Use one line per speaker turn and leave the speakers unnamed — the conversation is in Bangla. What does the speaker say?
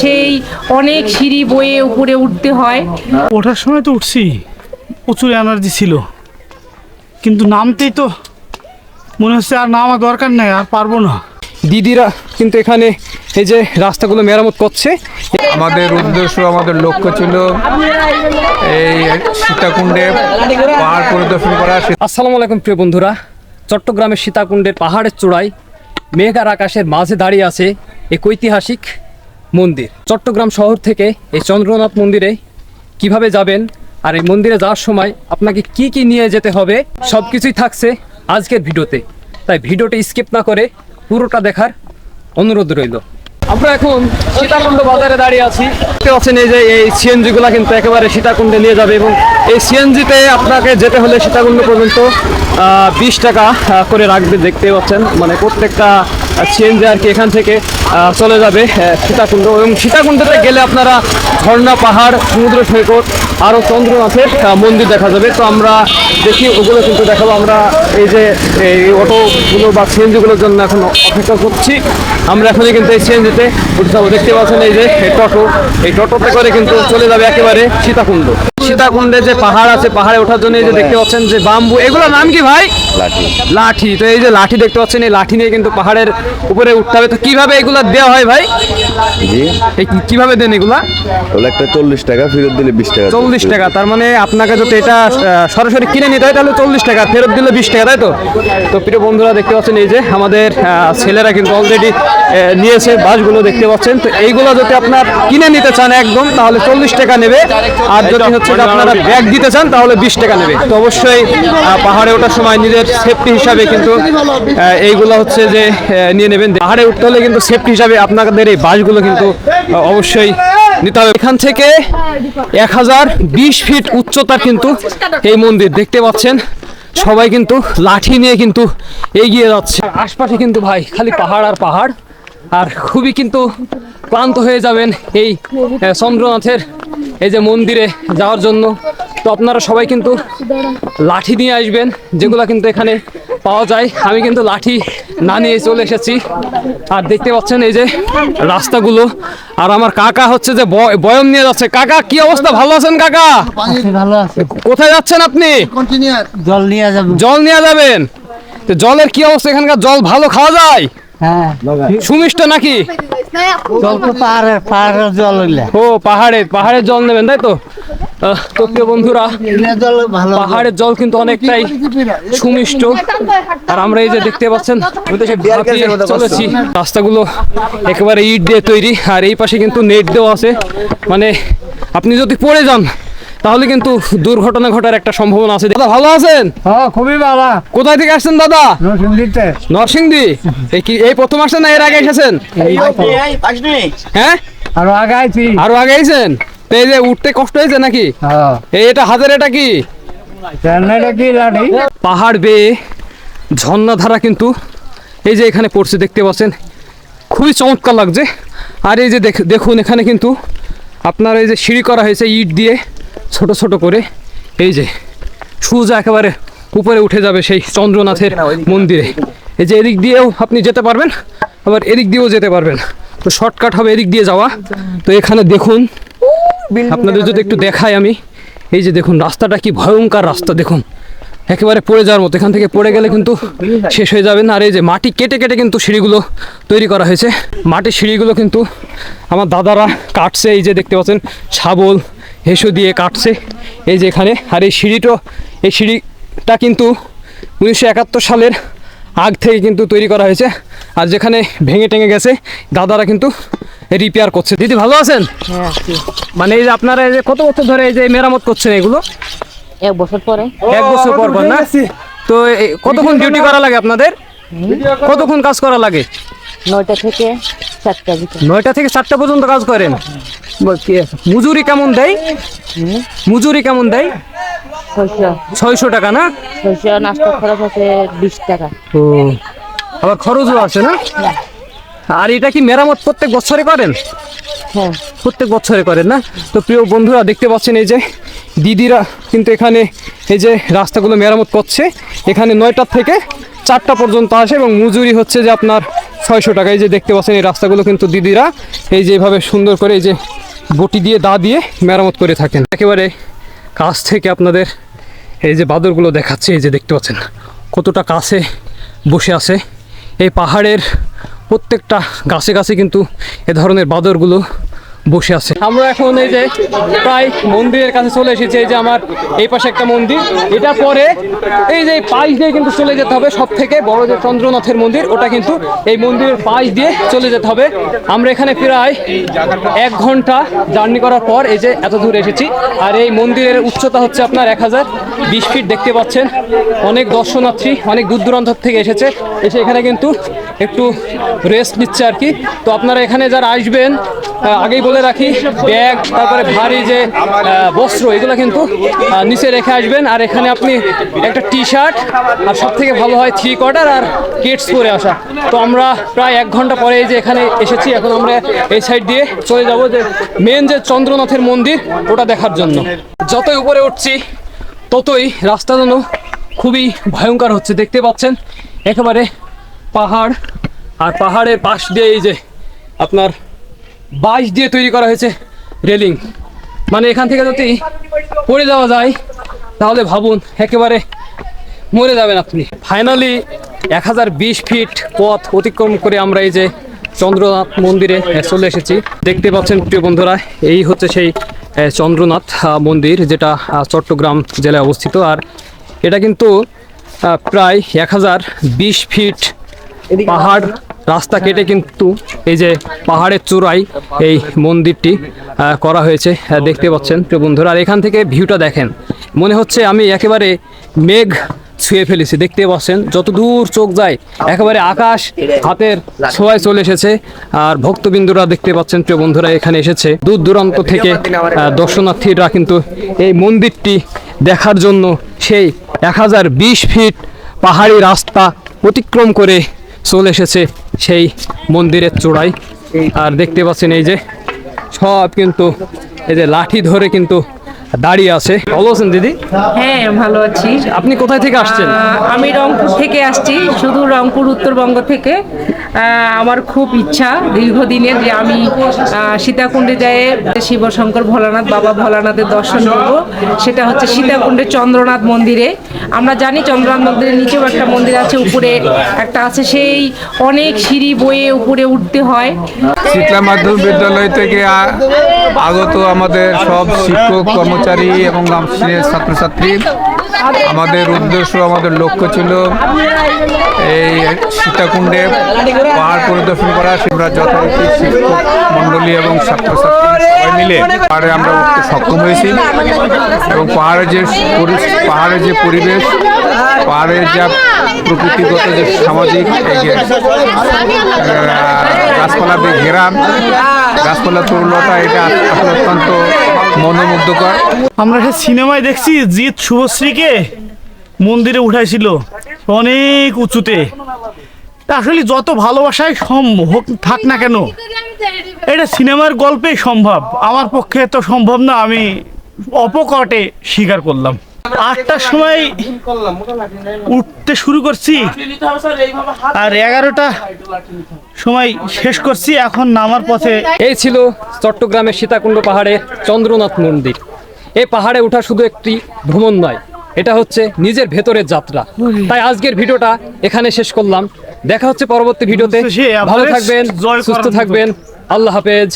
সেই অনেক সিঁড়ি বয়ে উপরে উঠতে হয়।
ওঠার সময় তো উঠছি, প্রচুর এনার্জি ছিল, কিন্তু নামতেই তো মনে হচ্ছে আর নামা দরকার নেই, আর পারবো না।
দিদিরা কিন্তু এখানে এই যে রাস্তাগুলো মেরামত করছে।
আমাদের উদ্দেশ্য, আমাদের লক্ষ্য ছিল এই সীতাকুণ্ডে পাহাড় পরিদর্শন করা।
আসসালামু আলাইকুম প্রিয় বন্ধুরা, চট্টগ্রামের সীতাকুণ্ডের পাহাড়ের চূড়ায় মেঘ আর আকাশের মাঝে দাঁড়িয়ে আছে এক ঐতিহাসিক মন্দির। চট্টগ্রাম শহর থেকে এই চন্দ্রনাথ মন্দিরে কিভাবে যাবেন আর এই মন্দিরে যাওয়ার সময় আপনাকে কি কি নিয়ে যেতে হবে সব কিছুই থাকছে আজকের ভিডিওতে, তাই ভিডিওটি স্কিপ না করে পুরোটা দেখার অনুরোধ রইল। আমরা এখন সীতাকুণ্ড বাজারে দাঁড়িয়ে আছি। দেখতে পাচ্ছেন এই যে এই সিএনজিগুলো কিন্তু একেবারে সীতাকুণ্ডে নিয়ে যাবে, এবং এই সিএনজিতে আপনাকে যেতে হলে সীতাকুণ্ড পর্যন্ত 20 টাকা করে রাখবে। দেখতে পাচ্ছেন মানে প্রত্যেকটা সিএনজি আর কি এখান থেকে চলে যাবে সীতাকুণ্ড, এবং সীতাকুণ্ডতে গেলে আপনারা ঝর্ণা, পাহাড়, সমুদ্র সৈকত আরও চন্দ্রনাথের মন্দির দেখা যাবে। তো আমরা দেখি ওগুলো কিন্তু দেখাবো। আমরা এই যে এই অটোগুলো বা সিএনজিগুলোর জন্য এখন অপেক্ষা করছি। আমরা এখনই কিন্তু এই সিএনজিতে উঠে যাবো। দেখতে পাচ্ছেন এই যে টোটো, এই টোটোতে করে কিন্তু চলে যাবে একেবারে সীতাকুণ্ড। সীতাকুণ্ডে যে পাহাড় আছে, পাহাড়ে ওঠার জন্য এই যে দেখতে পাচ্ছেন যে বাম্বু, এগুলোর নাম কি ভাই? লাঠি। লাঠি। তো এই যে লাঠি দেখতে পাচ্ছেন, এই লাঠি নিয়ে কিন্তু পাহাড়ের উপরে উঠতে হবে। তো কিভাবে এগুলা দেওয়া হয় ভাই?
জি,
কিভাবে দেন এগুলা?
ওগুলো একটা 40 টাকা, ফেরত দিলে 20 টাকা।
40 টাকা। তার মানে আপনাকে যদি এটা সরাসরি কিনে নিতে হয় তাহলে 40 টাকা, ফেরত দিলে 20 টাকা, তাই তো? তো প্রিয় বন্ধুরা দেখতে পাচ্ছেন এই যে আমাদের ছেলেরা কিন্তু অলরেডি নিয়েছে বাসগুলো, দেখতে পাচ্ছেন। তো এইগুলো যদি আপনার কিনে নিতে চান একদম, তাহলে 40 টাকা নেবে, আর যদি হচ্ছে আপনারা ব্যাগ দিতে চান তাহলে 20 টাকা নেবে। তো অবশ্যই পাহাড়ে ওঠার সময় নিজের সেফটি হিসাবে কিন্তু এইগুলো হচ্ছে যে নিয়ে নেবেন। পাহাড়ে উঠতে হলে কিন্তু সেফটি হিসাবে আপনাদের এই বাসগুলো কিন্তু অবশ্যই নিতে হবে। এখান থেকে 1020 ফিট উচ্চতার কিন্তু এই মন্দির, দেখতে পাচ্ছেন। সবাই কিন্তু লাঠি নিয়ে কিন্তু এগিয়ে যাচ্ছে। আশপাশে কিন্তু ভাই খালি পাহাড় আর পাহাড়, আর খুবই কিন্তু ক্লান্ত হয়ে যাবেন এই চন্দ্রনাথের এই যে মন্দিরে যাওয়ার জন্য। তো আপনারা সবাই কিন্তু লাঠি নিয়ে আসবেন, যেগুলো কিন্তু এখানে পাওয়া যায়। আমি কিন্তু লাঠি না নিয়ে চলে এসেছি। আর দেখতে পাচ্ছেন এই যে রাস্তাগুলো, আর আমার কাকা হচ্ছে যে বয়ম নিয়ে যাচ্ছে। কাকা কি অবস্থা, ভালো আছেন কাকা?
ভালো আছে।
কোথায় যাচ্ছেন আপনি?
জল নিয়ে যাবো।
জল নিয়ে যাবেন? তো জলের কি অবস্থা এখানকার? জল ভালো খাওয়া যায়?
হ্যাঁ,
সুমিষ্ট নাকি?
জল তো পাহাড়ের জল হইলে।
ও পাহাড়ের জল নেবেন, তাই তো? তো প্রিয় বন্ধুরা,
জল ভালো।
পাহাড়ের জল কিন্তু অনেকটাই সুমিষ্ট। আর আমরা এই যে দেখতে পাচ্ছেন চলেছি, রাস্তাগুলো একেবারে ইট দিয়ে তৈরি, আর এই পাশে কিন্তু নেট দেওয়া আছে। মানে আপনি যদি পড়ে যান তাহলে কিন্তু দুর্ঘটনা ঘটার একটা সম্ভাবনা আছে। দাদা ভালো আছেন?
হ্যাঁ, খুবই ভালো।
কোথায় থেকে আসছেন দাদা?
নরসিংদীতে।
নরসিংদী। এই প্রথম আসছেন না এর আগে এসেছেন? হ্যাঁ,
আরো আগে আইছি।
আরো আগে আইছেন? তো এই যে উঠতে কষ্ট হয়েছে নাকি?
হ্যাঁ।
এটা হাতের এটা কি?
চেন্নাইটা কি লাঠি?
পাহাড় বেয়ে ঝর্ণা ধারা কিন্তু এই যে এখানে পড়ছে, দেখতে পাচ্ছেন। খুবই চমৎকার লাগছে। আর এই যে দেখুন এখানে কিন্তু আপনার এই যে সিঁড়ি করা হয়েছে ইট দিয়ে ছোট ছোট করে, এই যে সোজা একেবারে উপরে উঠে যাবে সেই চন্দ্রনাথের মন্দিরে। এই যে এদিক দিয়েও আপনি যেতে পারবেন, আবার এদিক দিয়েও যেতে পারবেন। তো শর্টকাট হবে এদিক দিয়ে যাওয়া। তো এখানে দেখুন, আপনাদের যদি একটু দেখাই আমি, এই যে দেখুন রাস্তাটা কি ভয়ঙ্কর রাস্তা, দেখুন একেবারে পড়ে যাওয়ার মতো। এখান থেকে পড়ে গেলে কিন্তু শেষ হয়ে যাবেন। আর এই যে মাটি কেটে কেটে কিন্তু সিঁড়িগুলো তৈরি করা হয়েছে। মাটির সিঁড়িগুলো কিন্তু আমার দাদারা কাটছে, এই যে দেখতে পাচ্ছেন শাবল হেসো দিয়ে কাটছে এই যে এখানে। আর এই সিঁড়িটা কিন্তু 1971 সালের আগ থেকে কিন্তু তৈরি করা হয়েছে। আর যেখানে ভেঙে টেঙে গেছে দাদারা কিন্তু রিপেয়ার করছে। দিদি ভালো আছেন? মানে এই যে আপনারা এই যে কত বছর ধরে এই যে মেরামত করছেন এগুলো?
1 বছর পরে।
1 বছর পর না? তো কতক্ষণ ডিউটি করা লাগে আপনাদের? কতক্ষণ কাজ করা লাগে?
9টা থেকে 4টা ভিতরে।
9টা থেকে 4টা পর্যন্ত কাজ করেন? মজুরি কেমন দেয়? মজুরি কেমন দেয়? 600 টাকা না?
600, নাস্তা খরচ আছে 20 টাকা।
ও, আবার খরচও আছে না? আর এটা কি মেরামত প্রত্যেক বছরে করেন?
হ্যাঁ,
প্রত্যেক বছরে করেন না? তো প্রিয় বন্ধুরা দেখতে পাচ্ছেন এই যে দিদিরা কিন্তু এখানে এই যে রাস্তাগুলো মেরামত করছে। এখানে 9টা থেকে 4টা পর্যন্ত আসে, এবং মজুরি হচ্ছে যে আপনার 600 টাকা। এই যে দেখতে পাচ্ছেন এই রাস্তাগুলো কিন্তু দিদিরা এই যে এভাবে সুন্দর করে এই যে বটি দিয়ে দা দিয়ে মেরামত করে থাকেন। একেবারে কাছ থেকে আপনাদের এই যে বাদরগুলো দেখাচ্ছে, এই যে দেখতে পাচ্ছেন কতটা কাছে বসে আছে। এই পাহাড়ের প্রত্যেকটা গাছে গাছে কিন্তু এ ধরনের বাদরগুলো বসে আছে। আমরা এখন এই যে প্রায় মন্দিরের কাছে চলে এসেছি। এই যে আমার এই পাশে একটা মন্দির, এটা পরে এই যে পাশ দিয়ে কিন্তু চলে যেতে হবে। সব থেকে বড় যে চন্দ্রনাথের মন্দির, ওটা কিন্তু এই মন্দিরের পাশ দিয়ে চলে যেতে হবে। আমরা এখানে প্রায় 1 ঘন্টা জার্নি করার পর এই যে এত দূর এসেছি। আর এই মন্দিরের উচ্চতা হচ্ছে আপনার 1020 ফিট। দেখতে পাচ্ছেন অনেক দর্শনার্থী অনেক দূর দূরান্ত থেকে এসে এখানে কিন্তু একটু রেস্ট নিচ্ছে আর কি। তো আপনারা এখানে যারা আসবেন, আগেই বলে রাখি, ব্যাগ তারপরে ভারী যে বস্ত্র এগুলো কিন্তু নিচে রেখে আসবেন। আর এখানে আপনি একটা টি শার্ট আর সব থেকে ভালো হয় 3/4 আর কেটস পরে আসা। তো আমরা প্রায় 1 ঘন্টা পরে এই যে এখানে এসেছি। এখন আমরা এই সাইড দিয়ে চলে যাব যে মেন যে চন্দ্রনাথের মন্দির, ওটা দেখার জন্য। যতই উপরে উঠছি ততই রাস্তা যেন খুবই ভয়ঙ্কর হচ্ছে। দেখতে পাচ্ছেন একেবারে পাহাড়, আর পাহাড়ের পাশ দিয়ে এই যে আপনার বাঁশ দিয়ে তৈরি করা হয়েছে রেলিং। মানে এখান থেকে যদি পড়ে যাওয়া যায় তাহলে ভাবুন একেবারে মরে যাবেন আপনি। ফাইনালি 1020 ফিট পথ অতিক্রম করে আমরা এই যে চন্দ্রনাথ মন্দিরে চলে এসেছি। দেখতে পাচ্ছেন প্রিয় বন্ধুরা, এই হচ্ছে সেই চন্দ্রনাথ মন্দির, যেটা চট্টগ্রাম জেলায় অবস্থিত। আর এটা কিন্তু প্রায় 1020 ফিট পাহাড় রাস্তা কেটে কিন্তু এই যে পাহাড়ের চূড়ায় এই মন্দিরটি করা হয়েছে। দেখতে পাচ্ছেন প্রিয় বন্ধুরা। আর এখান থেকে ভিউটা দেখেন, মনে হচ্ছে আমি একেবারে মেঘ ছুঁয়ে ফেলেছি। দেখতে পাচ্ছেন যত দূর চোখ যায় একেবারে আকাশ হাতের ছোঁয়ায় চলে এসেছে। আর ভক্তবিন্দুরা দেখতে পাচ্ছেন প্রিয় বন্ধুরা, এখানে এসেছে দূর দূরান্ত থেকে দর্শনার্থীরা কিন্তু এই মন্দিরটি দেখার জন্য সেই 1020 ফিট পাহাড়ি রাস্তা অতিক্রম করে চলে এসেছে সেই মন্দিরের চূড়ায়। আর দেখতে পাচ্ছেন এই যে সব কিন্তু এই যে লাঠি ধরে কিন্তু দাঁড়িয়ে আছে। ভালো আছেন দিদি?
হ্যাঁ, ভালো আছি।
আপনি কোথায় থেকে আসছেন?
আমি রংপুর থেকে আসছি, শুধু রংপুর উত্তরবঙ্গ থেকে। আমার খুব ইচ্ছা দীর্ঘদিনের যে আমি সীতাকুণ্ডে যেয়ে শিবশঙ্কর ভোলানাথ বাবা ভোলানাথের দর্শন করব। সেটা হচ্ছে সীতাকুণ্ডের চন্দ্রনাথ মন্দিরে। আমরা জানি চন্দ্রনাথ মন্দিরের নিচেও একটা মন্দির আছে, উপরে একটা আছে, সেই অনেক সিঁড়ি বয়ে উপরে উঠতে হয়।
শীতলা মাধ্যমিক বিদ্যালয় থেকে আগত আমাদের সব শিক্ষক কর্মচারী এবং শ্রেণীর ছাত্রছাত্রী, আমাদের উদ্দেশ্য, আমাদের লক্ষ্য ছিল এই সীতাকুণ্ডে পাহাড় পরিদর্শন করা। আমরা যথারীতি শিক্ষক মণ্ডলী এবং ছাত্রছাত্রী সবাই মিলে পাহাড়ে আমরা উঠতে সক্ষম হয়েছি। এবং পাহাড়ের যে পরিবেশ, পাহাড়ের যা প্রকৃতিগত যে সামাজিক গাছপালা দিয়ে ঘেরা, গাছপালা তরুলতা, এটা আসলে অত্যন্ত মনোমুগ্ধকর।
আমরা সে সিনেমায় দেখছি জিৎ শুভশ্রীকে মন্দিরে উঠাইছিল অনেক উঁচুতে। তা আসলে যত ভালোবাসায় হোক থাক না কেন, এটা সিনেমার গল্পেই সম্ভব। আমার পক্ষে তো সম্ভব না, আমি অপকটে স্বীকার করলাম। 8টার সময় উঠতে শুরু করছি আর 11টা সময় শেষ করছি। এখন নামার পথে।
এই ছিল চট্টগ্রামের সীতাকুণ্ড পাহাড়ে চন্দ্রনাথ মন্দির। এই পাহাড়ে ওঠা শুধু একটি ভ্রমণ নয়, এটা হচ্ছে নিজের ভেতরের যাত্রা। তাই আজকের ভিডিওটা এখানে শেষ করলাম। দেখা হচ্ছে পরবর্তী ভিডিওতে। ভালো থাকবেন, সুস্থ থাকবেন। আল্লাহ হাফেজ।